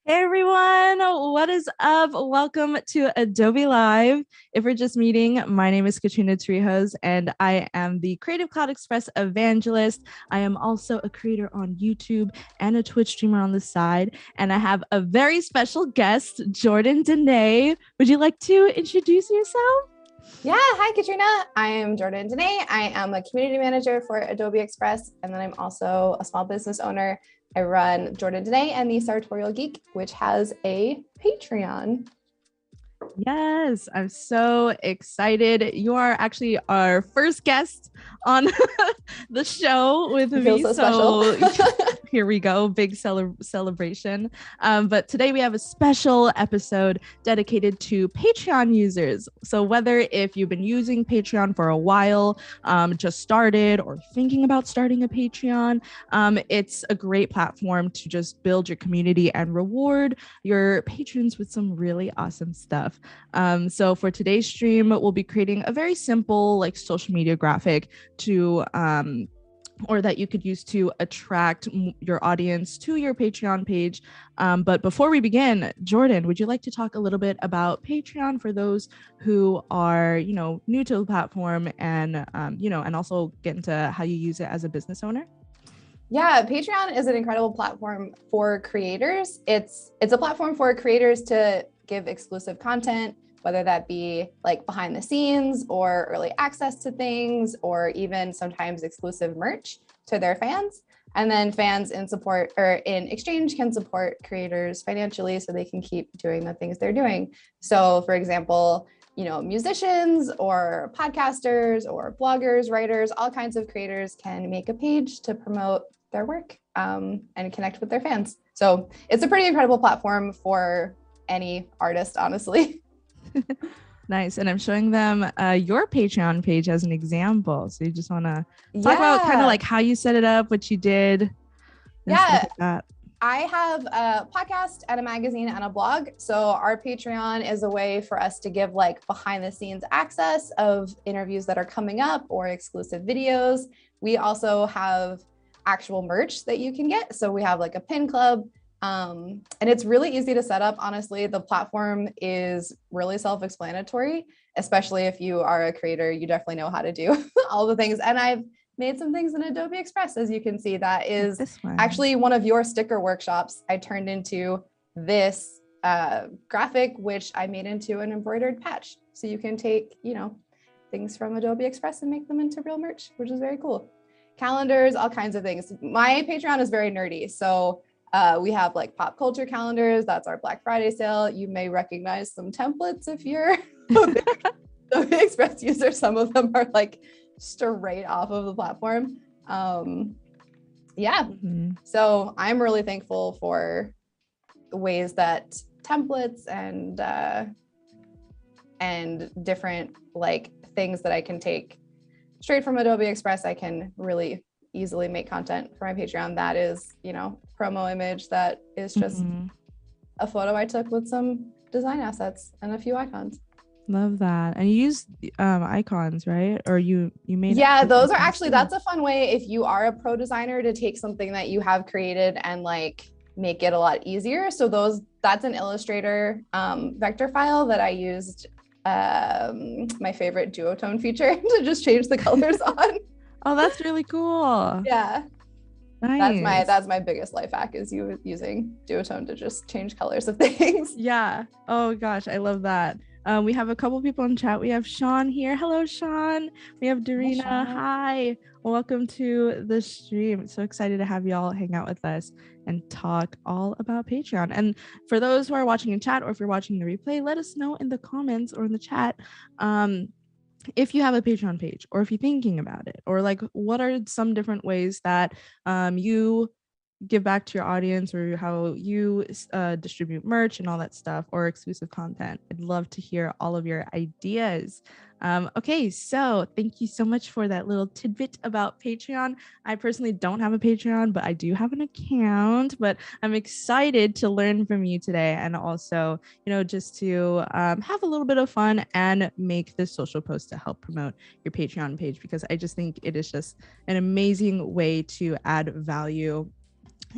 Hey everyone, what is up? Welcome to Adobe Live. If we're just meeting, my name is Katrina Trijos and I am the Creative Cloud Express evangelist. I am also a creator on YouTube and a Twitch streamer on the side. And I have a very special guest, Jordan Dene. Would you like to introduce yourself? Yeah, hi Katrina. I am Jordan Dene. I am a community manager for Adobe Express, and then I'm also a small business owner. I run Jordan Dene and the Sartorial Geek, which has a Patreon. Yes, I'm so excited. You are actually our first guest on the show with I feel me. so special. Here we go, big celebration. But today we have a special episode dedicated to Patreon users. So whether if you've been using Patreon for a while, just started or thinking about starting a Patreon, it's a great platform to just build your community and reward your patrons with some really awesome stuff. So for today's stream, we'll be creating a very simple like social media graphic to or that you could use to attract your audience to your Patreon page. But before we begin, Jordan, would you like to talk a little bit about Patreon for those who are, new to the platform and, and also get into how you use it as a business owner? Yeah, Patreon is an incredible platform for creators. It's a platform for creators to give exclusive content, whether that be like behind the scenes or early access to things, or even sometimes exclusive merch to their fans. And then fans in support or in exchange can support creators financially so they can keep doing the things they're doing. So for example, musicians or podcasters or bloggers, writers, all kinds of creators can make a page to promote their work and connect with their fans. So it's a pretty incredible platform for any artist, honestly. Nice. And I'm showing them your Patreon page as an example. So you just want to talk about kind of Yeah. like how you set it up, what you did, and stuff Yeah. like that. I have a podcast and a magazine and a blog. So our Patreon is a way for us to give like behind the scenes access of interviews that are coming up or exclusive videos. We also have actual merch that you can get. So we have like a pin club. And it's really easy to set up. Honestly, the platform is really self-explanatory, especially if you are a creator, you definitely know how to do all the things. And I've made some things in Adobe Express, as you can see. That is This one. actually one of your sticker workshops. I turned into this graphic, which I made into an embroidered patch. So you can take, things from Adobe Express and make them into real merch, which is very cool. Calendars, all kinds of things. My Patreon is very nerdy. So we have like pop culture calendars. That's our Black Friday sale. You may recognize some templates if you're Adobe Express user. Some of them are like straight off of the platform. Yeah. Mm-hmm. So I'm really thankful for the ways that templates and different like things that I can take straight from Adobe Express. I can really easily make content for my Patreon that is, promo image that is just a photo I took with some design assets and a few icons. Love that. And you use icons, right? Or you made those are actually, that's a fun way if you are a pro designer to take something that you have created and like make it a lot easier. So that's an Illustrator vector file that I used my favorite duotone feature to just change the colors on. Oh, that's really cool. Yeah. Nice. That's my biggest life hack is using duotone to just change colors of things. Yeah. Oh gosh, I love that. We have a couple people in chat. We have Sean here. Hello, Sean. We have Dorina. Hi. Welcome to the stream. So excited to have y'all hang out with us and talk all about Patreon. And for those who are watching in chat, or if you're watching the replay, let us know in the comments or in the chat if you have a Patreon page, or if you're thinking about it, or like what are some different ways that you give back to your audience, or how you distribute merch and all that stuff, or exclusive content. I'd love to hear all of your ideas. Okay, so thank you so much for that little tidbit about Patreon. I personally don't have a Patreon, but I do have an account. But I'm excited to learn from you today, and also, just to have a little bit of fun and make this social post to help promote your Patreon page, because I just think it is just an amazing way to add value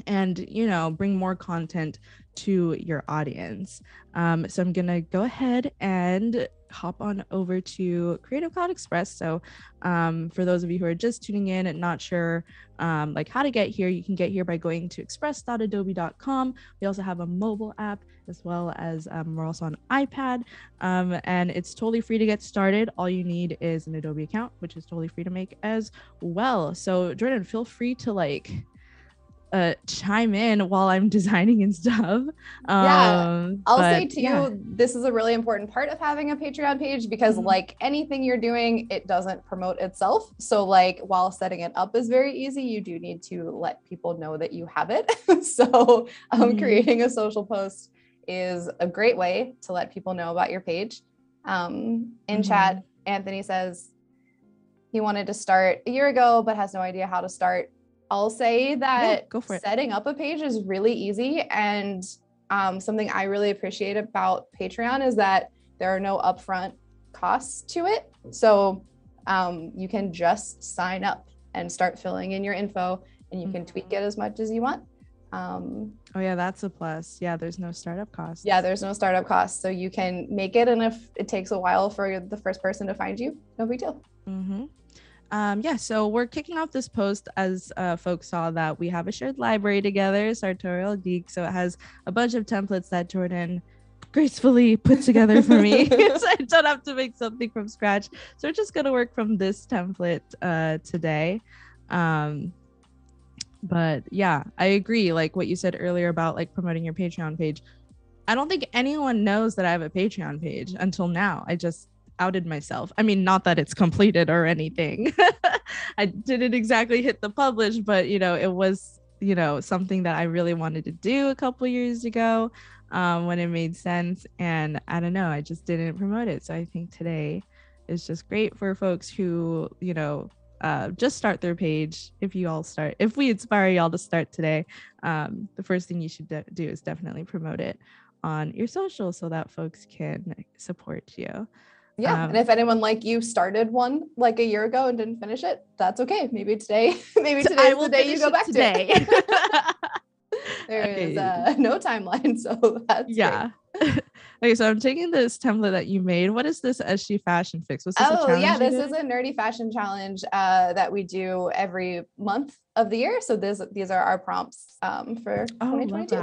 and, you know, bring more content to your audience. So I'm gonna go ahead and hop on over to Creative Cloud Express. So for those of you who are just tuning in and not sure like how to get here, you can get here by going to express.adobe.com. We also have a mobile app, as well as we're also on iPad, and it's totally free to get started. All you need is an Adobe account, which is totally free to make as well. So Jordan, feel free to like chime in while I'm designing and stuff. I'll say too, yeah. this is a really important part of having a Patreon page, because like anything you're doing, it doesn't promote itself. So like while setting it up is very easy, you do need to let people know that you have it. So creating a social post is a great way to let people know about your page. In chat, Anthony says he wanted to start a year ago, but has no idea how to start. I'll say that setting up a page is really easy. And something I really appreciate about Patreon is that there are no upfront costs to it. So you can just sign up and start filling in your info, and you can tweak it as much as you want. Oh yeah, that's a plus. Yeah, there's no startup costs. Yeah, there's no startup costs. So you can make it, and if it takes a while for the first person to find you, no big deal. Yeah, so we're kicking off this post as folks saw that we have a shared library together, Sartorial Geek. So it has a bunch of templates that Jordan gracefully put together for me. So I don't have to make something from scratch. So we're just going to work from this template today. But yeah, I agree. Like what you said earlier about like promoting your Patreon page. I don't think anyone knows that I have a Patreon page until now. I just outed myself. I mean, not that it's completed or anything. I didn't exactly hit the publish, but you know, it was, you know, something that I really wanted to do a couple years ago when it made sense. And I don't know, I just didn't promote it. So I think today is just great for folks who, you know, just start their page. If we inspire y'all to start today, the first thing you should do is definitely promote it on your social so that folks can support you. Yeah, and if anyone like you started one like a year ago and didn't finish it, that's okay. Maybe today is the day you go back to it. There is no timeline, so that's great. Okay, so I'm taking this template that you made. What is this SG Fashion Fix? Was this a challenge this is a nerdy fashion challenge that we do every month of the year. So these are our prompts for 2022.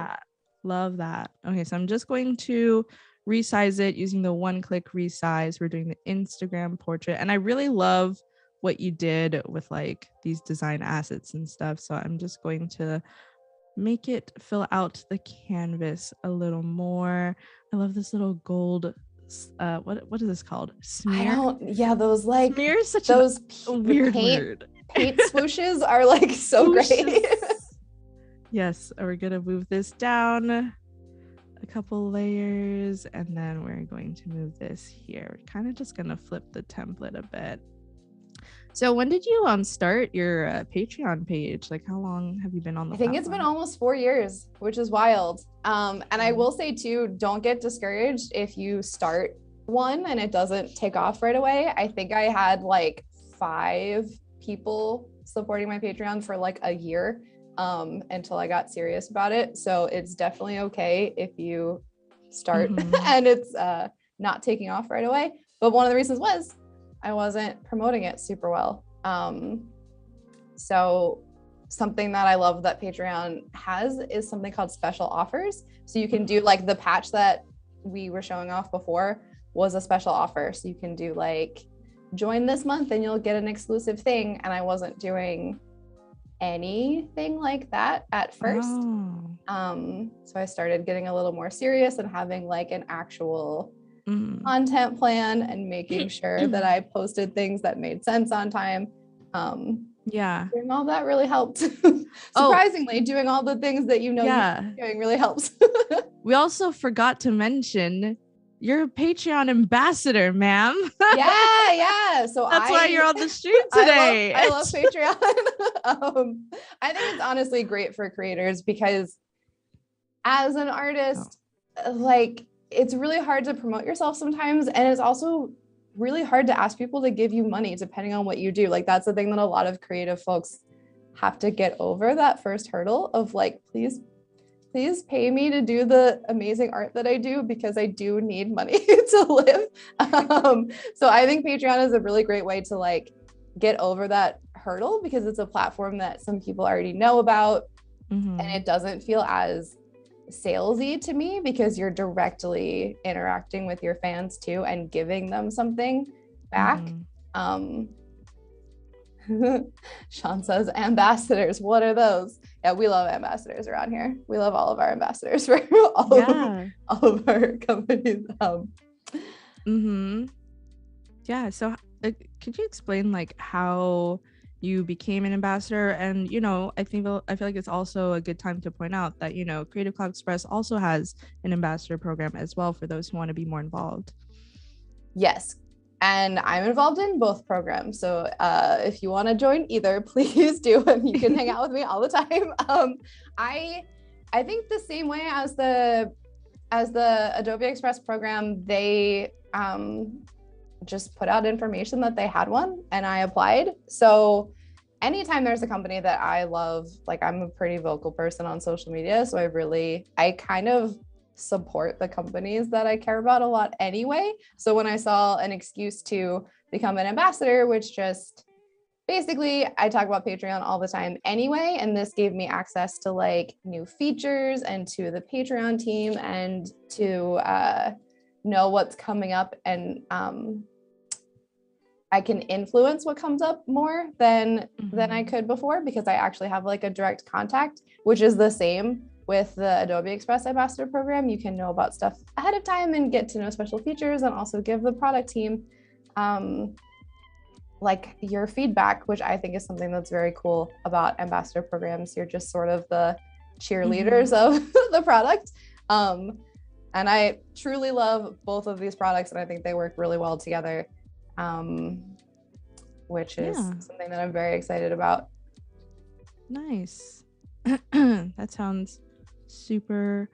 Love that. Okay, so I'm just going to resize it using the one-click resize. We're doing the Instagram portrait, and I really love what you did with like these design assets and stuff. So I'm just going to make it fill out the canvas a little more. I love this little gold what is this called? Smear? Those like smear is such those a weird word. Paint swooshes are like so great. Yes, we're gonna move this down a couple layers, and then we're going to move this here. We're kind of just gonna flip the template a bit. So when did you start your Patreon page? Like how long have you been on the platform? It's been almost 4 years, which is wild. And I will say too, don't get discouraged if you start one and it doesn't take off right away. I think I had like 5 people supporting my Patreon for like a year until I got serious about it. So it's definitely okay if you start and it's not taking off right away. But one of the reasons was I wasn't promoting it super well. So something that I love that Patreon has is something called special offers. So you can do like the patch that we were showing off before was a special offer. So you can do like join this month and you'll get an exclusive thing. And I wasn't doing anything like that at first. So I started getting a little more serious and having like an actual content plan and making sure that I posted things that made sense on time. Doing all that really helped. Surprisingly, doing all the things that you're doing really helps. We also forgot to mention you're a Patreon ambassador, ma'am. Yeah. So that's why you're on the stream today. I love Patreon. I think it's honestly great for creators because as an artist, like it's really hard to promote yourself sometimes. And it's also really hard to ask people to give you money depending on what you do. Like that's the thing that a lot of creative folks have to get over that first hurdle of like, please pay me to do the amazing art that I do, because I do need money to live. So I think Patreon is a really great way to like get over that hurdle, because it's a platform that some people already know about, and it doesn't feel as salesy to me, because you're directly interacting with your fans too and giving them something back. Sean says, ambassadors, what are those? Yeah, we love ambassadors around here. We love all of our ambassadors for all of our companies. Yeah, so could you explain like how you became an ambassador? And I feel like it's also a good time to point out that Creative Cloud Express also has an ambassador program as well for those who want to be more involved. Yes, and I'm involved in both programs. So if you want to join either, please do, and you can hang out with me all the time. I think the same way as the Adobe Express program, they just put out information that they had one, and I applied. So anytime there's a company that I love, like I'm a pretty vocal person on social media, so I kind of support the companies that I care about a lot anyway. So when I saw an excuse to become an ambassador, which just basically, I talk about Patreon all the time anyway, and this gave me access to like new features and to the Patreon team, and to know what's coming up, and I can influence what comes up more than I could before, because I actually have like a direct contact, which is the same with the Adobe Express Ambassador program. You can know about stuff ahead of time and get to know special features, and also give the product team like your feedback, which I think is something that's very cool about ambassador programs. You're just sort of the cheerleaders of the product. And I truly love both of these products, and I think they work really well together, which is something that I'm very excited about. Nice. That sounds super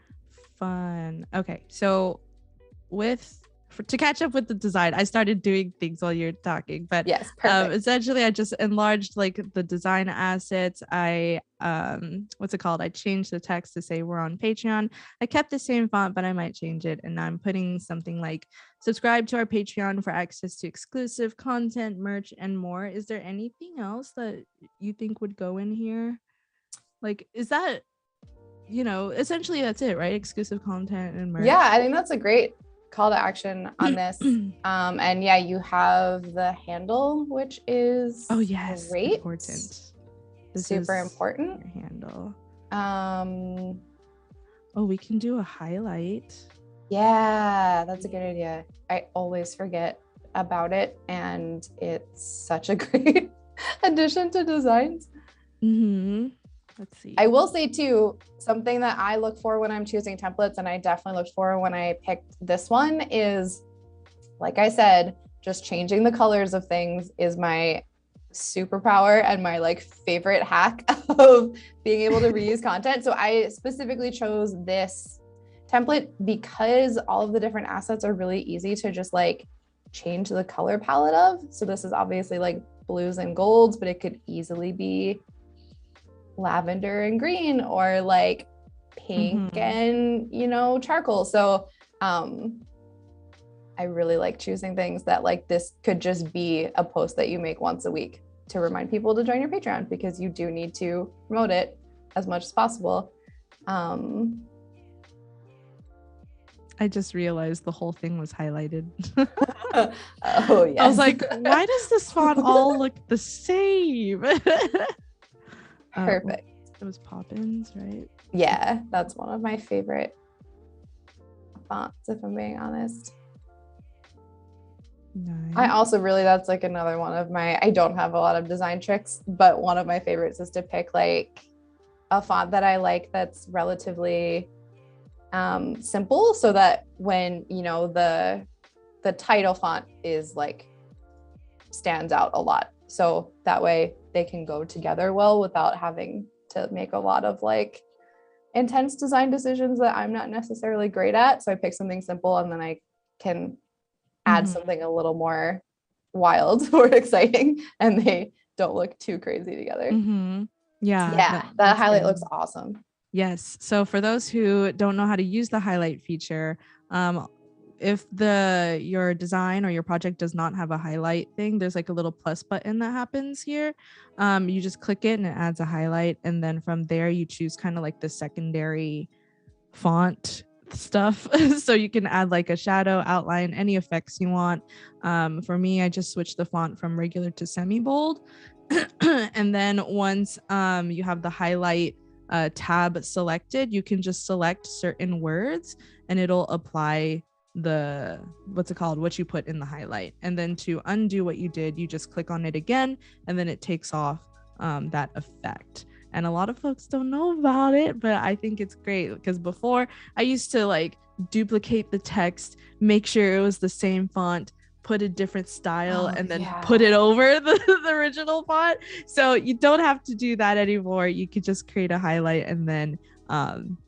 fun. Okay, so to catch up with the design, I started doing things while you're talking, but yes, perfect. Essentially I just enlarged like the design assets. I what's it called? I changed the text to say we're on Patreon. I kept the same font, but I might change it, and I'm putting something like subscribe to our Patreon for access to exclusive content, merch, and more. Is there anything else that you think would go in here? Like, is that essentially that's it, right? Exclusive content and merch. Yeah, I think that's a great call to action on this. And yeah, you have the handle, which is great. Important. Super important. Your handle. We can do a highlight. Yeah, that's a good idea. I always forget about it, and it's such a great addition to designs. Let's see. I will say too, something that I look for when I'm choosing templates, and I definitely looked for when I picked this one, is, like I said, just changing the colors of things is my superpower and my like favorite hack of being able to reuse content. So I specifically chose this template because all of the different assets are really easy to just like change the color palette of. So this is obviously like blues and golds, but it could easily be lavender and green, or like pink and charcoal. So I really like choosing things that like this could just be a post that you make once a week to remind people to join your Patreon, because you do need to promote it as much as possible. I just realized the whole thing was highlighted. Oh yeah. I was like, why does this font all look the same? Perfect. It was Poppins, right? Yeah, that's one of my favorite fonts, if I'm being honest. Nice. I also that's like another one of my, I don't have a lot of design tricks, but one of my favorites is to pick like a font that I like that's relatively simple, so that when the title font is like stands out a lot, so that way they can go together well without having to make a lot of like intense design decisions that I'm not necessarily great at. So I pick something simple, and then I can add something a little more wild or exciting, and they don't look too crazy together. Yeah, that highlight looks awesome. Yes. So for those who don't know how to use the highlight feature, if your design or your project does not have a highlight thing, there's like a little plus button that happens here. You just click it and it adds a highlight, and then from there you choose kind of like the secondary font stuff. So you can add like a shadow, outline, any effects you want. For me, I just switched the font from regular to semi-bold. And then once you have the highlight tab selected, you can just select certain words and it'll apply the what you put in the highlight. And then to undo what you did, you just click on it again and then it takes off that effect. And a lot of folks don't know about it, but I think it's great because before I used to like duplicate the text, make sure it was the same font, put a different style, and then put it over the original font. So you don't have to do that anymore. You could just create a highlight and then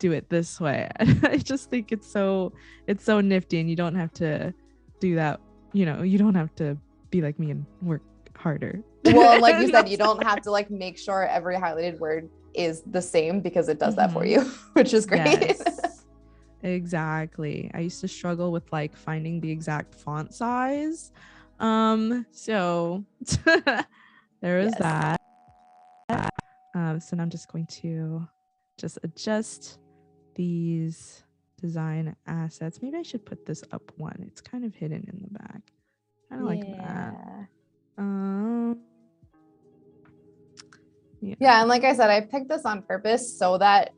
do it this way. I just think it's so nifty, and you don't have to do that. You don't have to be like me and work harder. Well, like you said, you don't have to like make sure every highlighted word is the same because it does that for you, which is great. Yes, exactly. I used to struggle with like finding the exact font size. So there is that. So now I'm just going to just adjust these design assets. Maybe I should put this up one. It's kind of hidden in the back. I don't like that. Yeah, and like I said, I picked this on purpose so that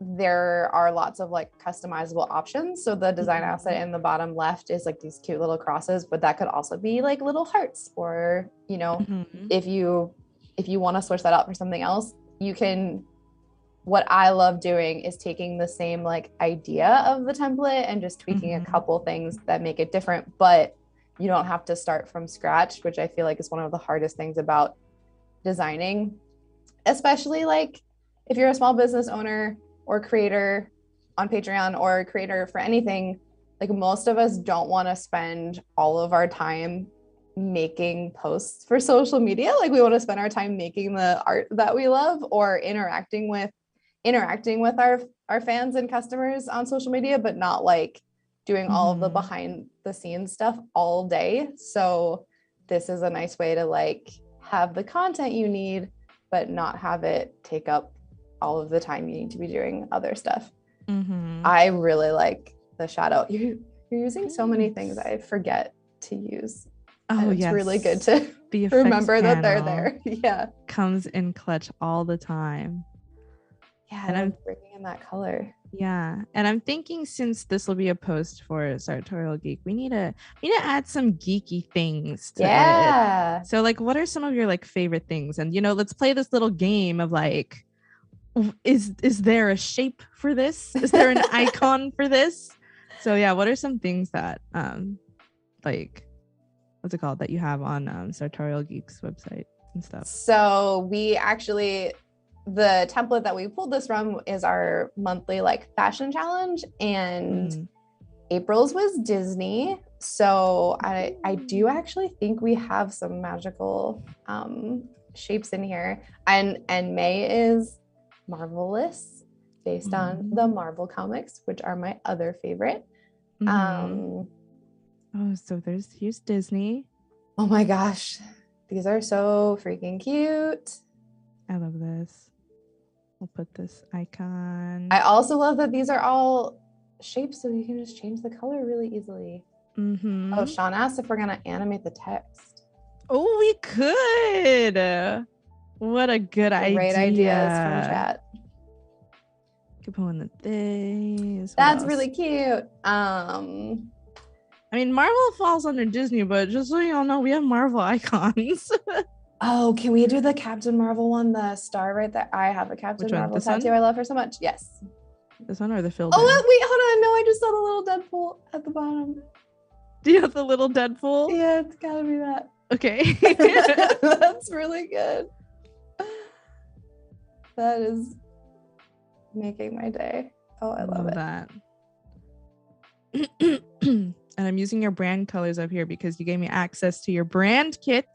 there are lots of like customizable options. So the design asset in the bottom left is like these cute little crosses, but that could also be like little hearts, or if you want to switch that out for something else, you can. What I love doing is taking the same like idea of the template and just tweaking a couple things that make it different, but you don't have to start from scratch, which I feel like is one of the hardest things about designing, especially like if you're a small business owner or creator on Patreon or creator for anything. Like most of us don't want to spend all of our time making posts for social media. Like we want to spend our time making the art that we love or interacting with our fans and customers on social media, but not like doing all of the behind the scenes stuff all day. So this is a nice way to like have the content you need, but not have it take up all of the time you need to be doing other stuff. I really like the shadow. You're using so many things I forget to use. Oh, it's really good to remember that they're there. Yeah. Comes in clutch all the time. Yeah, and I'm bringing in that color. Yeah, and I'm thinking since this will be a post for Sartorial Geek, we need to add some geeky things to it. So like, what are some of your like favorite things? And let's play this little game of like, is there a shape for this? Is there an icon for this? So yeah, what are some things that like, what's it called, that you have on Sartorial Geek's website and stuff? So we actually, the template that we pulled this from is our monthly like fashion challenge, and April's was Disney. So I do actually think we have some magical shapes in here, and May is Marvelous, based on the Marvel comics, which are my other favorite. Oh, so here's Disney. Oh my gosh, these are so freaking cute. I love this. We'll put this icon. I also love that these are all shapes, so you can just change the color really easily. Oh, Sean asked if we're gonna animate the text. Oh, we could. What a good idea. Great ideas from chat. Could put in the things. That's really cute. I mean, Marvel falls under Disney, but just so you all know, we have Marvel icons. Oh, can we do the Captain Marvel one? The star right there. I have a Captain Marvel tattoo. I love her so much. Yes. This one or the Phil? Oh, wait, hold on. No, I just saw the little Deadpool at the bottom. Do you have the little Deadpool? Yeah, it's gotta be that. Okay. That's really good. That is making my day. Oh, I love that. And I'm using your brand colors up here because you gave me access to your brand kit.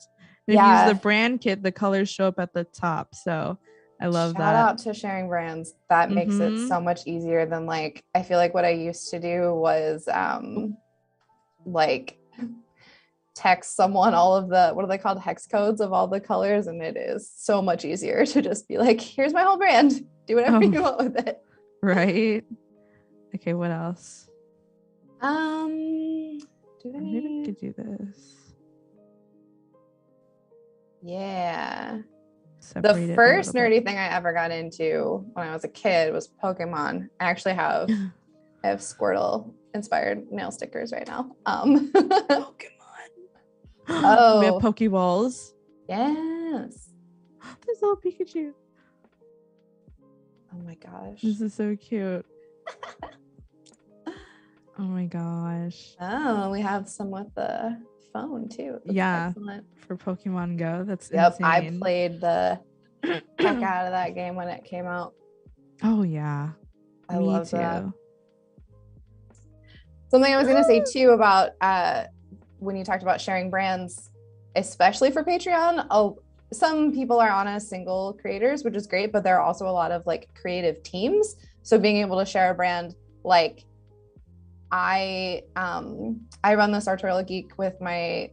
If you use the brand kit, the colors show up at the top. So I love Shout that. out to sharing brands. That makes it Mm-hmm. so much easier than like, I feel like what I used to do was like text someone all of the, what are they called, hex codes of all the colors, and it is so much easier to just be like, here's my whole brand, do whatever you want with it. Right. Okay, what else? Maybe Maybe we could do this. Yeah. Separate The it first a little nerdy bit. thing I ever got into when I was a kid was Pokemon. I actually have Squirtle inspired nail stickers right now. Pokemon. We have Oh, Pokeballs. yes. There's a little Pikachu. Oh my gosh. This is so cute. Oh my gosh. Oh, we have some with the phone too. That's excellent. For Pokemon Go. That's Yep, insane. I played the heck out of that game when it came out. Oh yeah. I Me love too. that. Something I was gonna say too about when you talked about sharing brands, especially for Patreon, some people are on as single creators, which is great, but there are also a lot of like creative teams. So being able to share a brand, like I run the Sartorial Geek with my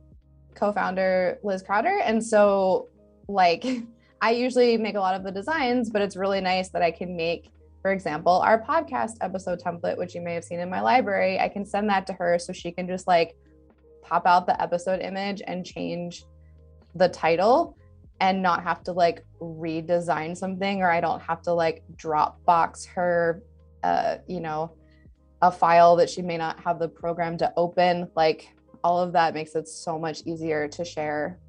co-founder Liz Crowder, and so like I usually make a lot of the designs, but it's really nice that I can make, for example, our podcast episode template, which you may have seen in my library. I can send that to her so she can just like pop out the episode image and change the title and not have to like redesign something, or I don't have to like Dropbox her a file that she may not have the program to open. Like all of that makes it so much easier to share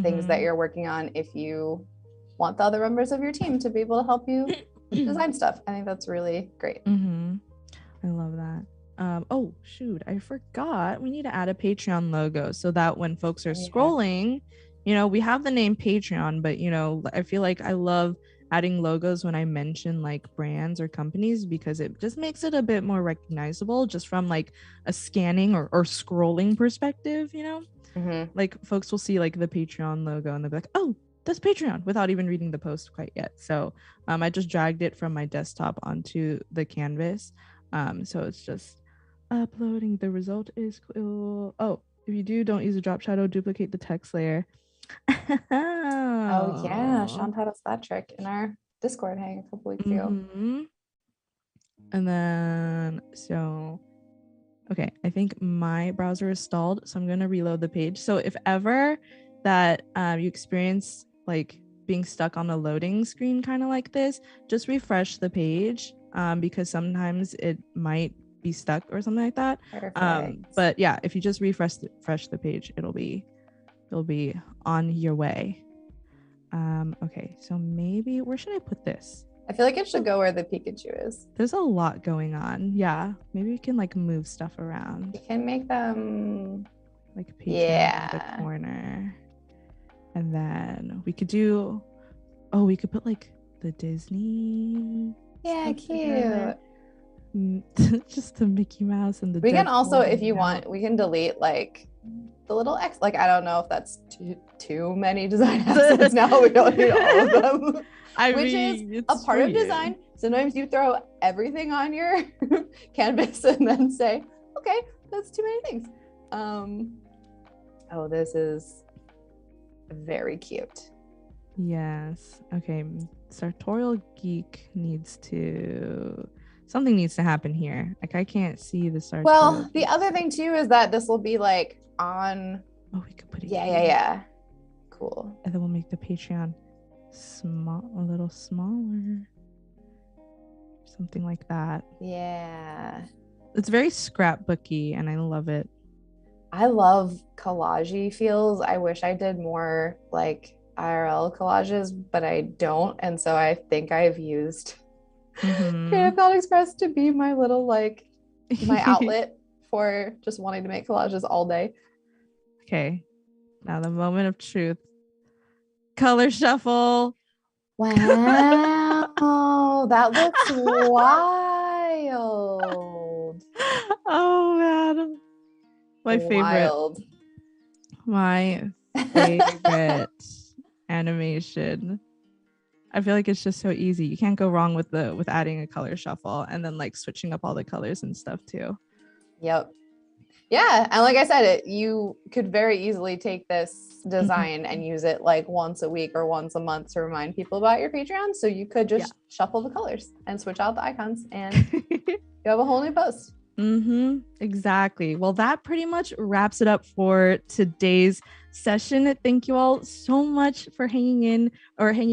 things that you're working on if you want the other members of your team to be able to help you design stuff. I think that's really great. I love that. Oh shoot, I forgot. We need to add a Patreon logo so that when folks are scrolling, we have the name Patreon, but I feel like I love adding logos when I mention like brands or companies, because it just makes it a bit more recognizable just from like a scanning or scrolling perspective. Like folks will see like the Patreon logo and they'll be like, oh, that's Patreon, without even reading the post quite yet. So I just dragged it from my desktop onto the canvas. So it's just uploading. The result is cool. Oh, if you do, don't use a drop shadow, duplicate the text layer. Oh yeah, Sean taught us that trick in our Discord hang a couple weeks ago. And then okay, I think my browser is stalled, so I'm going to reload the page. So if ever that you experience like being stuck on a loading screen kind of like this, just refresh the page, because sometimes it might be stuck or something like that. But yeah, if you just refresh the page, it'll be on your way. Okay, so maybe where should I put this? I feel like it should go where the Pikachu is. There's a lot going on. Yeah, maybe we can like move stuff around. You can make them like Patreon in the corner, and then we could do. Oh, we could put like the Disney. Yeah, cute. Just the Mickey Mouse and the. We can also, if you want, we can delete like the little X. Like I don't know if that's too many design assets now. We don't need all of them. Which is a part of design. Sometimes you throw everything on your canvas and then say, okay, that's too many things. Oh, this is very cute. Yes. Okay. Sartorial Geek something needs to happen here. Like I can't see the Sartorial. Well, the other thing too is that this will be like on. Oh, we could put it. Yeah. Cool. And then we'll make the Patreon a little smaller, something like that. Yeah, it's very scrapbooky and I love it. I love collage-y feels. I wish I did more like IRL collages, but I don't, and so I think I've used Creative Express to be my little like my outlet for just wanting to make collages all day. Okay, now the moment of truth. Color shuffle. Wow, that looks wild. Oh man, my favorite. My favorite. animation. I feel like it's just so easy. You can't go wrong with adding a color shuffle and then like switching up all the colors and stuff too. Yep. Yeah, and like I said, you could very easily take this design and use it like once a week or once a month to remind people about your Patreon. So you could just shuffle the colors and switch out the icons, and you have a whole new post. Exactly. Well, that pretty much wraps it up for today's session. Thank you all so much for hanging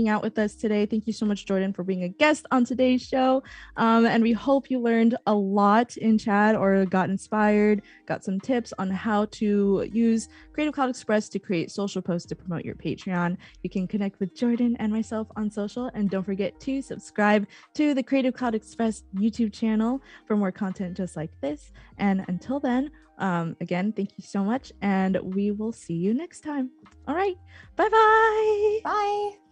out with us today. Thank you so much, Jordan, for being a guest on today's show. And we hope you learned a lot in chat or got inspired, got some tips on how to use Creative Cloud Express to create social posts to promote your Patreon. You can connect with Jordan and myself on social, and don't forget to subscribe to the Creative Cloud Express YouTube channel for more content just like this. And until then, again, thank you so much, and we will see you next time. All right, bye-bye. Bye.